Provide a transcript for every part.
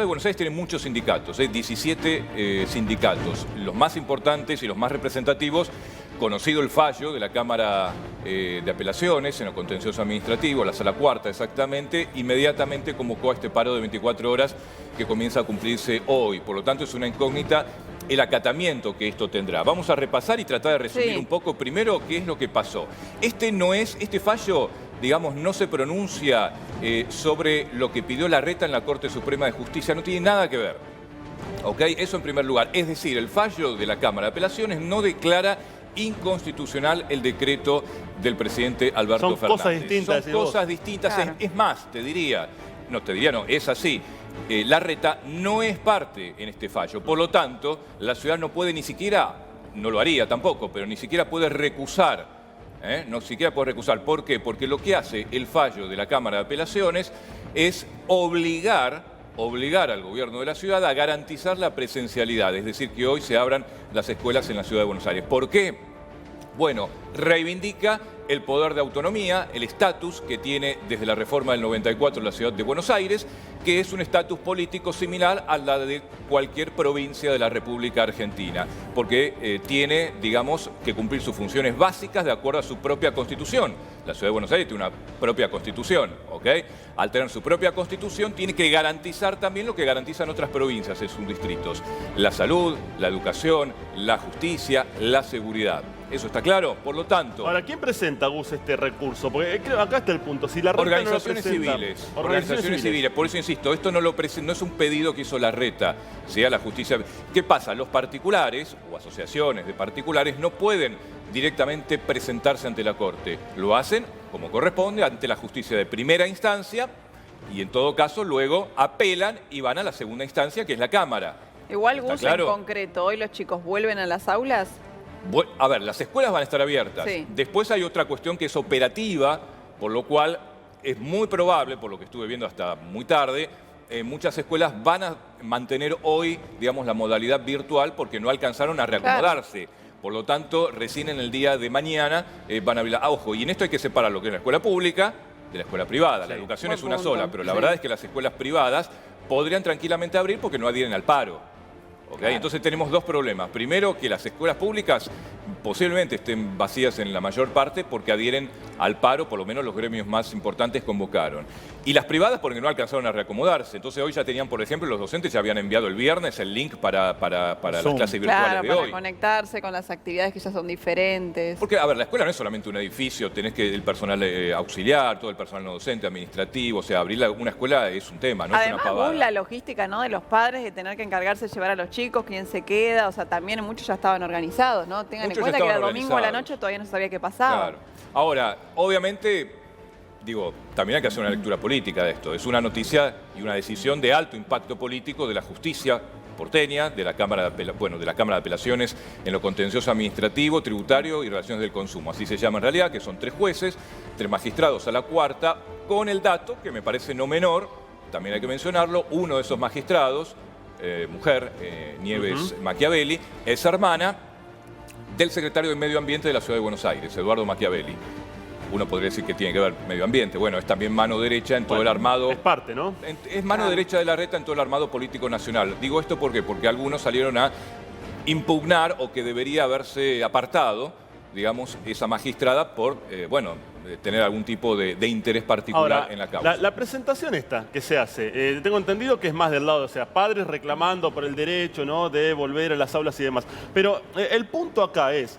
de Buenos Aires tiene muchos sindicatos, 17 sindicatos, los más importantes y los más representativos. Conocido el fallo de la Cámara de Apelaciones en lo contencioso administrativo, la Sala Cuarta exactamente, inmediatamente convocó a este paro de 24 horas que comienza a cumplirse hoy. Por lo tanto, es una incógnita el acatamiento que esto tendrá. Vamos a repasar y tratar de resumir un poco primero qué es lo que pasó. Este fallo, digamos, no se pronuncia sobre lo que pidió Larreta en la Corte Suprema de Justicia, no tiene nada que ver. ¿Ok? Eso en primer lugar. Es decir, el fallo de la Cámara de Apelaciones no declara inconstitucional el decreto del presidente Alberto Fernández. Son cosas distintas. Son cosas distintas. Claro. Es más, es así. Larreta no es parte en este fallo. Por lo tanto, la ciudad no puede ni siquiera, no lo haría tampoco, pero ni siquiera puede recusar. No siquiera puede recusar. ¿Por qué? Porque lo que hace el fallo de la Cámara de Apelaciones es obligar al gobierno de la ciudad a garantizar la presencialidad, es decir, que hoy se abran las escuelas en la ciudad de Buenos Aires. ¿Por qué? Bueno, reivindica el poder de autonomía, el estatus que tiene desde la reforma del 94 la ciudad de Buenos Aires, que es un estatus político similar a la de cualquier provincia de la República Argentina, porque tiene, digamos, que cumplir sus funciones básicas de acuerdo a su propia constitución. La ciudad de Buenos Aires tiene una propia constitución, ¿ok? Al tener su propia constitución tiene que garantizar también lo que garantizan otras provincias en sus distritos: la salud, la educación, la justicia, la seguridad. ¿Eso está claro? Por lo tanto... Ahora, ¿quién presenta, Gus, este recurso? Porque creo acá está el punto. Si la organizaciones civiles. Organizaciones civiles. Por eso insisto, esto no es un pedido que hizo Larreta, sea la justicia. ¿Qué pasa? Los particulares o asociaciones de particulares no pueden directamente presentarse ante la Corte. Lo hacen, como corresponde, ante la justicia de primera instancia y en todo caso luego apelan y van a la segunda instancia, que es la Cámara. Igual, Gus, en concreto, ¿hoy los chicos vuelven a las aulas? A ver, las escuelas van a estar abiertas. Sí. Después hay otra cuestión que es operativa, por lo cual es muy probable, por lo que estuve viendo hasta muy tarde, muchas escuelas van a mantener hoy, digamos, la modalidad virtual porque no alcanzaron a reacomodarse. Claro. Por lo tanto, recién en el día de mañana van a abrir. Ojo, y en esto hay que separar lo que es la escuela pública de la escuela privada. Sí. La educación es una sola, pero la verdad es que las escuelas privadas podrían tranquilamente abrir porque no adhieren al paro. ¿Okay? Claro. Entonces tenemos dos problemas. Primero, que las escuelas públicas posiblemente estén vacías en la mayor parte porque adhieren al paro, por lo menos los gremios más importantes convocaron. Y las privadas porque no alcanzaron a reacomodarse. Entonces hoy ya tenían, por ejemplo, los docentes ya habían enviado el viernes el link para las clases virtuales de hoy. Para conectarse con las actividades que ya son diferentes. Porque, a ver, la escuela no es solamente un edificio, tenés que el personal auxiliar, todo el personal no docente, administrativo, o sea, abrir una escuela es un tema, no es una pavada. Además, la logística, ¿no?, de los padres de tener que encargarse de llevar a los chicos, quién se queda, o sea, también muchos ya estaban organizados, ¿no? Tengan en cuenta que era domingo a la noche, todavía no se sabía qué pasaba. Claro. Ahora, obviamente, digo, también hay que hacer una lectura política de esto. Es una noticia y una decisión de alto impacto político de la justicia porteña, de la Cámara de Apelaciones en lo contencioso administrativo, tributario y relaciones del consumo. Así se llama en realidad, que son 3 jueces, 3 magistrados a la cuarta, con el dato, que me parece no menor, también hay que mencionarlo, uno de esos magistrados, mujer, Nieves Machiavelli, es hermana del secretario de Medio Ambiente de la Ciudad de Buenos Aires, Eduardo Machiavelli. Uno podría decir que tiene que ver medio ambiente. Bueno, es también mano derecha en todo el armado. Es parte, ¿no? Es mano derecha de Larreta en todo el armado político nacional. Digo esto porque algunos salieron a impugnar o que debería haberse apartado, digamos, esa magistrada por, tener algún tipo de interés particular. Ahora, en la causa. La presentación esta que se hace, tengo entendido que es más del lado, o sea, padres reclamando por el derecho, ¿no?, de volver a las aulas y demás. Pero el punto acá es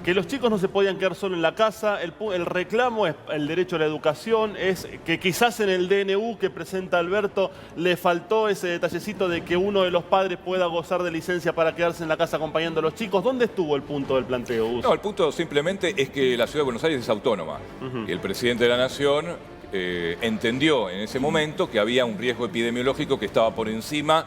que los chicos no se podían quedar solo en la casa, el reclamo es el derecho a la educación, es que quizás en el DNU que presenta Alberto le faltó ese detallecito de que uno de los padres pueda gozar de licencia para quedarse en la casa acompañando a los chicos. ¿Dónde estuvo el punto del planteo, Gus? No, el punto simplemente es que la Ciudad de Buenos Aires es autónoma. Y el presidente de la Nación entendió en ese momento que había un riesgo epidemiológico que estaba por encima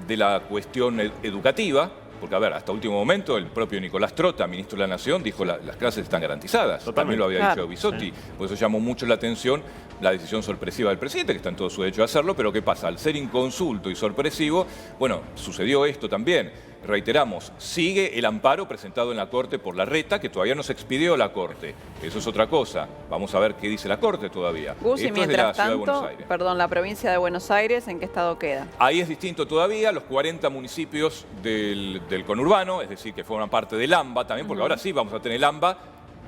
de la cuestión educativa. Porque, a ver, hasta último momento el propio Nicolás Trota, ministro de la Nación, dijo las clases están garantizadas. Totalmente. También lo había dicho Bisotti. Sí. Por eso llamó mucho la atención la decisión sorpresiva del presidente, que está en todo su derecho a hacerlo, pero ¿qué pasa? Al ser inconsulto y sorpresivo, bueno, sucedió esto también. reiteramos, sigue el amparo presentado en la Corte por Larreta, que todavía no se expidió la Corte. Eso es otra cosa. Vamos a ver qué dice la Corte todavía. Gus, y Esto es de mientras la Ciudad de Buenos tanto, Aires. perdón, la provincia de Buenos Aires, ¿en qué estado queda? Ahí es distinto todavía, los 40 municipios del conurbano, es decir, que forman parte del AMBA también, porque ahora sí vamos a tener el AMBA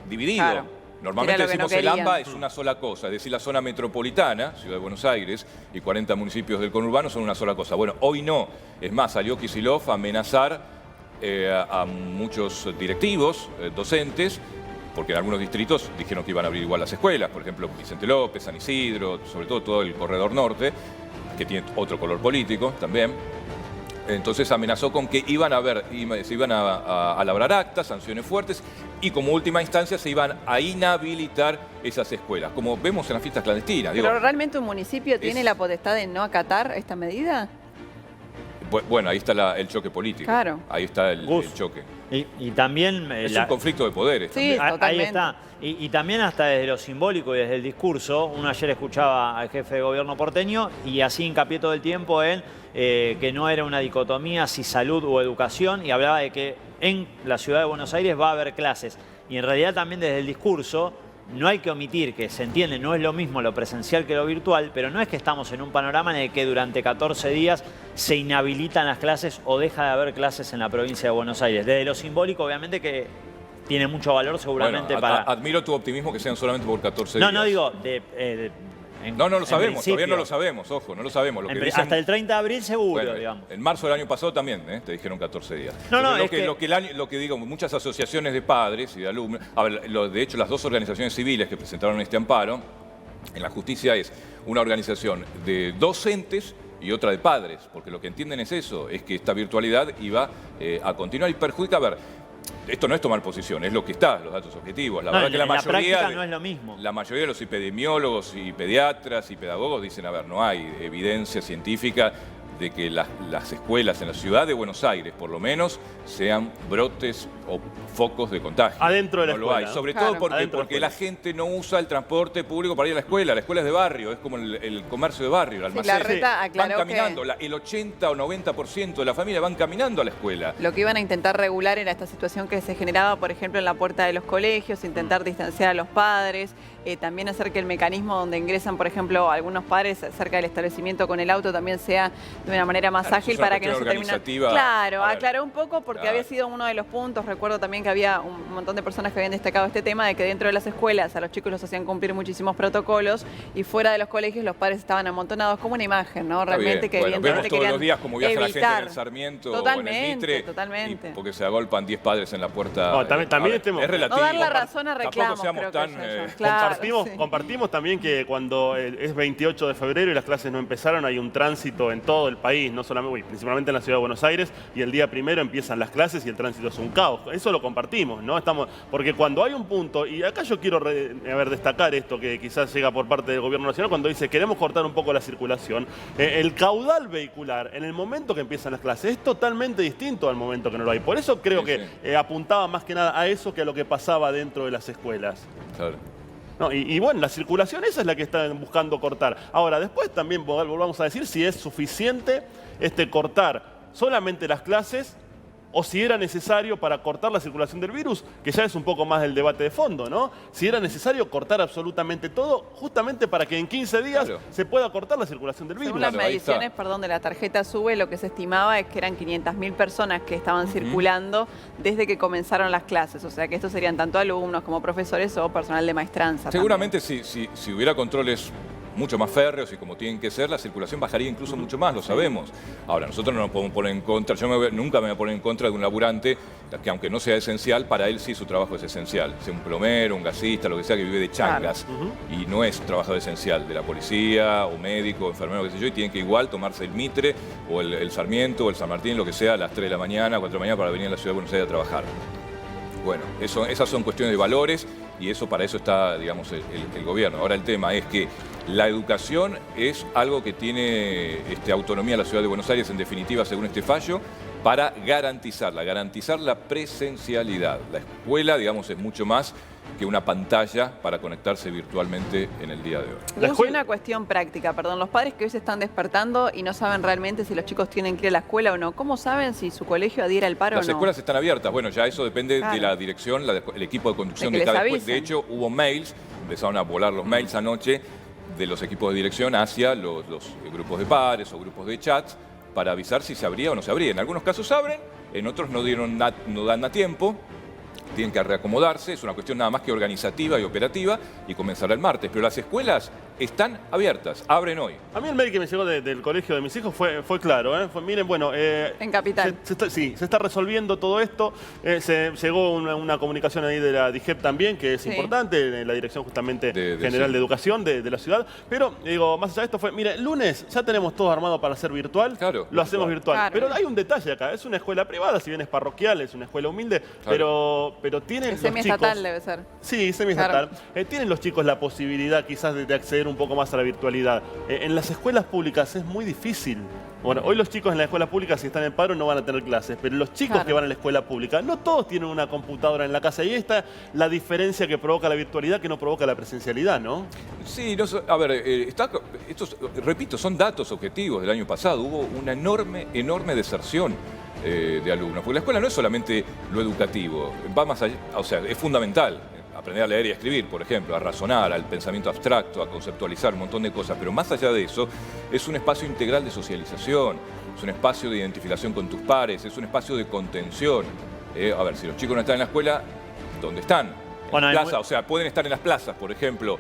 dividido. Claro. Normalmente Era lo que decimos no el AMBA querían. es una sola cosa, es decir, la zona metropolitana, Ciudad de Buenos Aires, y 40 municipios del conurbano son una sola cosa. Bueno, hoy no. Es más, salió Kicillof a amenazar a muchos directivos, docentes, porque en algunos distritos dijeron que iban a abrir igual las escuelas, por ejemplo, Vicente López, San Isidro, sobre todo el corredor norte, que tiene otro color político también. Entonces amenazó con que se iban a labrar actas, sanciones fuertes, y como última instancia se iban a inhabilitar esas escuelas, como vemos en las fiestas clandestinas. ¿Pero realmente un municipio tiene la potestad de no acatar esta medida? Bueno, ahí está el choque político. Claro. Ahí está el choque. Y también... Es un conflicto de poderes. Sí, también. totalmente. Ahí está. Y también hasta desde lo simbólico y desde el discurso, uno ayer escuchaba al jefe de gobierno porteño y así hincapié todo el tiempo en que no era una dicotomía si salud o educación, y hablaba de que en la ciudad de Buenos Aires va a haber clases. Y en realidad también desde el discurso no hay que omitir que se entiende, no es lo mismo lo presencial que lo virtual, pero no es que estamos en un panorama en el que durante 14 días se inhabilitan las clases o deja de haber clases en la provincia de Buenos Aires. Desde lo simbólico, obviamente que tiene mucho valor seguramente bueno, para... admiro tu optimismo que sean solamente por 14 días. No digo... No lo sabemos, todavía no lo sabemos, ojo, no lo sabemos. Lo que dicen, hasta el 30 de abril seguro, bueno, digamos. En marzo del año pasado también, te dijeron 14 días. Lo que digo, muchas asociaciones de padres y de alumnos, de hecho las dos organizaciones civiles que presentaron este amparo en la justicia es una organización de docentes y otra de padres, porque lo que entienden es eso, es que esta virtualidad iba a continuar y perjudica. A ver, esto no es tomar posición, es lo que está, los datos objetivos. La verdad que la mayoría no es lo mismo. La mayoría de los epidemiólogos y pediatras y pedagogos dicen, a ver, no hay evidencia científica de que las escuelas en la ciudad de Buenos Aires, por lo menos, sean brotes o focos de contagio. Adentro de la escuela. No lo hay, sobre todo porque la gente no usa el transporte público para ir a la escuela. La escuela es de barrio, es como el comercio de barrio, el almacén. Larreta aclaró van caminando, el 80 o 90% de la familia van caminando a la escuela. Lo que iban a intentar regular era esta situación que se generaba, por ejemplo, en la puerta de los colegios, intentar distanciar a los padres, también hacer que el mecanismo donde ingresan, por ejemplo, algunos padres cerca del establecimiento con el auto también sea de una manera más ágil para que no se termine. Claro, aclaró un poco porque había sido uno de los puntos. Recuerdo también que había un montón de personas que habían destacado este tema de que dentro de las escuelas a los chicos los hacían cumplir muchísimos protocolos y fuera de los colegios los padres estaban amontonados como una imagen, ¿no? Realmente que evidentemente vemos todos los días como viaja la gente en el Sarmiento o en el Mitre. Totalmente. Porque se agolpan 10 padres en la puerta. También es relativo. No dar la razón a reclamos, creo que compartimos también que cuando es 28 de febrero y las clases no empezaron, hay un tránsito en todo el país, no solamente, principalmente en la ciudad de Buenos Aires, y el día primero empiezan las clases y el tránsito es un caos. Eso lo compartimos, ¿no? Porque cuando hay un punto, y acá yo quiero destacar esto que quizás llega por parte del gobierno nacional, cuando dice queremos cortar un poco la circulación, el caudal vehicular en el momento que empiezan las clases es totalmente distinto al momento que no lo hay. Por eso creo que apuntaba más que nada a eso que a lo que pasaba dentro de las escuelas. Claro. No, y bueno, la circulación esa es la que están buscando cortar. Ahora, después también volvamos a decir si es suficiente cortar solamente las clases o si era necesario para cortar la circulación del virus, que ya es un poco más del debate de fondo, ¿no? Si era necesario cortar absolutamente todo, justamente para que en 15 días se pueda cortar la circulación del virus. Según las mediciones, de la tarjeta SUBE, lo que se estimaba es que eran 500.000 personas que estaban circulando desde que comenzaron las clases. O sea que estos serían tanto alumnos como profesores o personal de maestranza. Seguramente si hubiera controles mucho más férreos y como tienen que ser, la circulación bajaría incluso mucho más, lo sabemos. Ahora, nosotros no nos podemos poner en contra, nunca me voy a poner en contra de un laburante que aunque no sea esencial, para él sí su trabajo es esencial. Sea un plomero, un gasista, lo que sea, que vive de changas y no es trabajador esencial de la policía o médico, enfermero, qué sé yo, y tienen que igual tomarse el Mitre o el Sarmiento o el San Martín, lo que sea, a las 3 de la mañana, 4 de la mañana para venir a la ciudad de Buenos Aires a trabajar. Bueno, esas son cuestiones de valores y para eso está, digamos, el gobierno. Ahora el tema es que la educación es algo que tiene autonomía la ciudad de Buenos Aires, en definitiva, según este fallo, para garantizar la presencialidad. La escuela, digamos, es mucho más que una pantalla para conectarse virtualmente en el día de hoy. La Gus, escuela- una cuestión práctica, perdón. Los padres que hoy se están despertando y no saben realmente si los chicos tienen que ir a la escuela o no, ¿cómo saben si su colegio adhiere al paro Las o no? escuelas están abiertas, bueno, ya eso depende Claro. de la dirección, el equipo de conducción De de que les cada escuela. avisen. De hecho, hubo mails, empezaron a volar los mails anoche de los equipos de dirección hacia los grupos de padres o grupos de chats para avisar si se abría o no se abría. En algunos casos abren, en otros no dan a tiempo. Tienen que reacomodarse, es una cuestión nada más que organizativa y operativa y comenzará el martes. Pero las escuelas están abiertas, abren hoy. A mí el mail que me llegó del colegio de mis hijos fue claro. Fue, miren, bueno... En Capital. Se está resolviendo todo esto. Se llegó una comunicación ahí de la DIGEP también, que es Sí. importante, en la Dirección justamente De General sí. de Educación de la ciudad. Pero, digo, más allá de esto fue, mire, lunes ya tenemos todo armado para hacer virtual. Claro, Lo hacemos virtual. Claro. Pero hay un detalle acá. Es una escuela privada, si bien es parroquial, es una escuela humilde, pero tienen El los chicos... semiestatal debe ser. Sí, semiestatal. Claro. Tienen los chicos la posibilidad quizás de acceder un poco más a la virtualidad. En las escuelas públicas es muy difícil. Bueno, hoy los chicos en las escuelas públicas, si están en paro, no van a tener clases, pero los chicos Claro. que van a la escuela pública, no todos tienen una computadora en la casa. Y ahí está la diferencia que provoca la virtualidad, que no provoca la presencialidad, ¿no? Sí, a ver, repito, son datos objetivos del año pasado. Hubo una enorme deserción de alumnos, porque la escuela no es solamente lo educativo, va más allá, o sea, es fundamental aprender a leer y a escribir, por ejemplo, a razonar, al pensamiento abstracto, a conceptualizar un montón de cosas, pero más allá de eso, es un espacio integral de socialización, es un espacio de identificación con tus pares, es un espacio de contención. A ver, si los chicos no están en la escuela, ¿dónde están? En Bueno, hay plaza, o sea, pueden estar en las plazas, por ejemplo.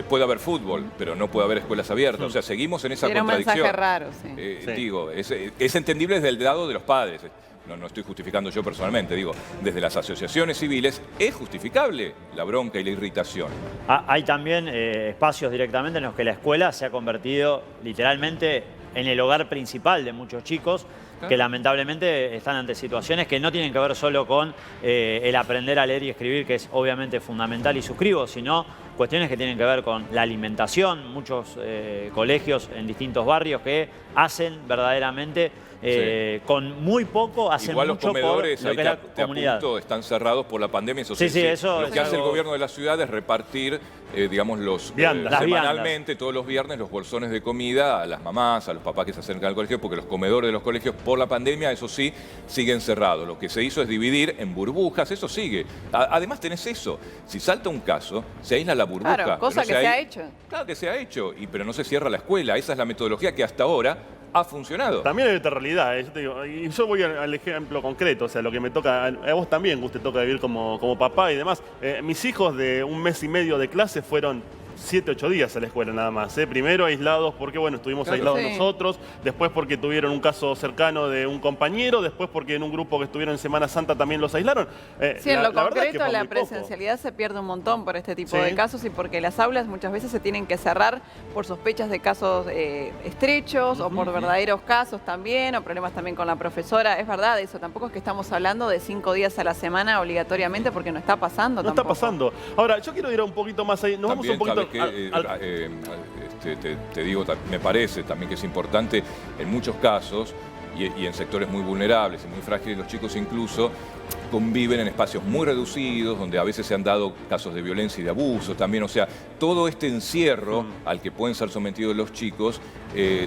Puede haber fútbol, pero no puede haber escuelas abiertas. O sea, seguimos en esa Era un contradicción. mensaje raro, sí. Sí. Digo, es entendible desde el lado de los padres. No estoy justificando yo personalmente, digo, desde las asociaciones civiles es justificable la bronca y la irritación. Hay también espacios directamente en los que la escuela se ha convertido literalmente en el hogar principal de muchos chicos que lamentablemente están ante situaciones que no tienen que ver solo con el aprender a leer y escribir, que es obviamente fundamental y suscribo, sino cuestiones que tienen que ver con la alimentación. Muchos colegios en distintos barrios que hacen verdaderamente con muy poco, hacen Igual los mucho por comedores, lo ahí que es la te comunidad. apunto, están cerrados por la pandemia. Eso Sí, eso lo es que hace el algo- gobierno de la ciudad es repartir, digamos, Viandas. Las semanalmente, todos los viernes, los bolsones de comida a las mamás, a los papás que se acercan al colegio, porque los comedores de los colegios por la pandemia, eso sí, siguen cerrados. Lo que se hizo es dividir en burbujas, eso sigue. Además tenés eso, si salta un caso, se aísla la burbuja. Claro, cosa pero no que se ha hecho. Claro que se ha hecho, pero no se cierra la escuela. Esa es la metodología que hasta ahora ha funcionado. También hay otra realidad, yo te digo, y yo voy al ejemplo concreto, o sea, lo que me toca, a vos también, Gus, te toca vivir como papá y demás. Mis hijos de 1 mes y medio de clase fueron 7, 8 días a la escuela nada más. Primero aislados porque, bueno, estuvimos Claro. aislados Sí. nosotros, después porque tuvieron un caso cercano de un compañero, después porque en un grupo que estuvieron en Semana Santa también los aislaron. Sí, en lo verdad es que concreto fue la muy poco. presencialidad se pierde un montón por este tipo Sí. de casos y porque las aulas muchas veces se tienen que cerrar por sospechas de casos estrechos o por verdaderos casos también, o problemas también con la profesora. Es verdad eso, tampoco es que estamos hablando de 5 días a la semana obligatoriamente porque no está pasando No está tampoco. pasando. Ahora, yo quiero ir un poquito más ahí. Nos También, vamos un ¿sabe poquito qué? Te digo, me parece también que es importante en muchos casos y en sectores muy vulnerables y muy frágiles, los chicos incluso conviven en espacios muy reducidos, donde a veces se han dado casos de violencia y de abuso también. O sea, todo este encierro al que pueden ser sometidos los chicos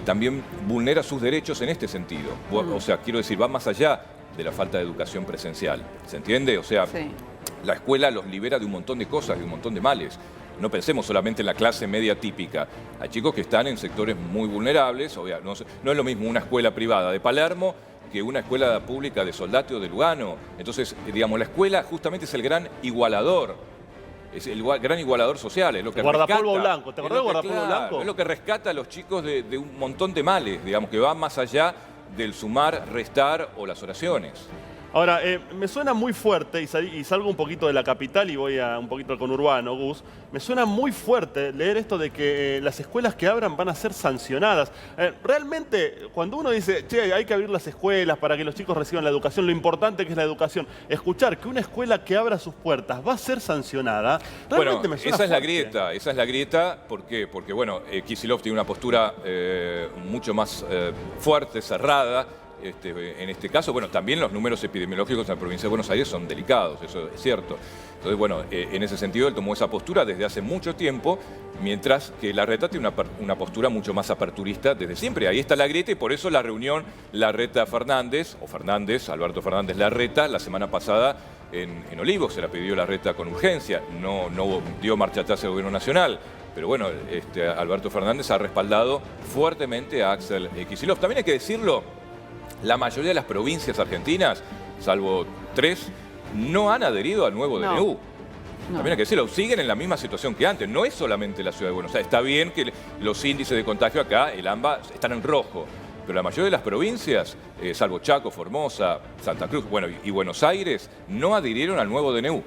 también vulnera sus derechos en este sentido. O sea, quiero decir, va más allá de la falta de educación presencial. ¿Se entiende? O sea, Sí. la escuela los libera de un montón de cosas, de un montón de males. No pensemos solamente en la clase media típica. Hay chicos que están en sectores muy vulnerables. No es lo mismo una escuela privada de Palermo que una escuela pública de Soldati o de Lugano. Entonces, digamos, la escuela justamente es el gran igualador. Es el gran igualador social, es lo que Guardapolvo rescata. blanco, ¿te Es acordás lo de que- Guardapolvo claro, blanco? Es lo que rescata a los chicos de un montón de males, digamos, que va más allá del sumar, restar o las oraciones. Ahora, me suena muy fuerte, y salgo un poquito de la capital y voy a un poquito al conurbano, Gus. Me suena muy fuerte leer esto de que las escuelas que abran van a ser sancionadas. Realmente, cuando uno dice, che, hay que abrir las escuelas para que los chicos reciban la educación, lo importante que es la educación, escuchar que una escuela que abra sus puertas va a ser sancionada, realmente Bueno, me suena esa es la fuerte. grieta, ¿por qué? Porque, bueno, Kicillof tiene una postura mucho más fuerte, cerrada, en este caso. Bueno, también los números epidemiológicos en la provincia de Buenos Aires son delicados, eso es cierto. Entonces, bueno, en ese sentido él tomó esa postura desde hace mucho tiempo, mientras que Larreta tiene una postura mucho más aperturista desde siempre. Ahí está la grieta y por eso la reunión Larreta-Fernández, o Fernández, Alberto Fernández Larreta, la semana pasada en Olivos, se la pidió Larreta con urgencia, no dio marcha atrás el gobierno nacional. Pero bueno, Alberto Fernández ha respaldado fuertemente a Axel Kicillof. También hay que decirlo, la mayoría de las provincias argentinas, salvo 3, no han adherido al nuevo DNU. También hay que decirlo, siguen en la misma situación que antes. No es solamente la ciudad de Buenos Aires. Está bien que los índices de contagio acá, el AMBA, están en rojo. Pero la mayoría de las provincias, salvo Chaco, Formosa, Santa Cruz, bueno, y Buenos Aires, no adhirieron al nuevo DNU.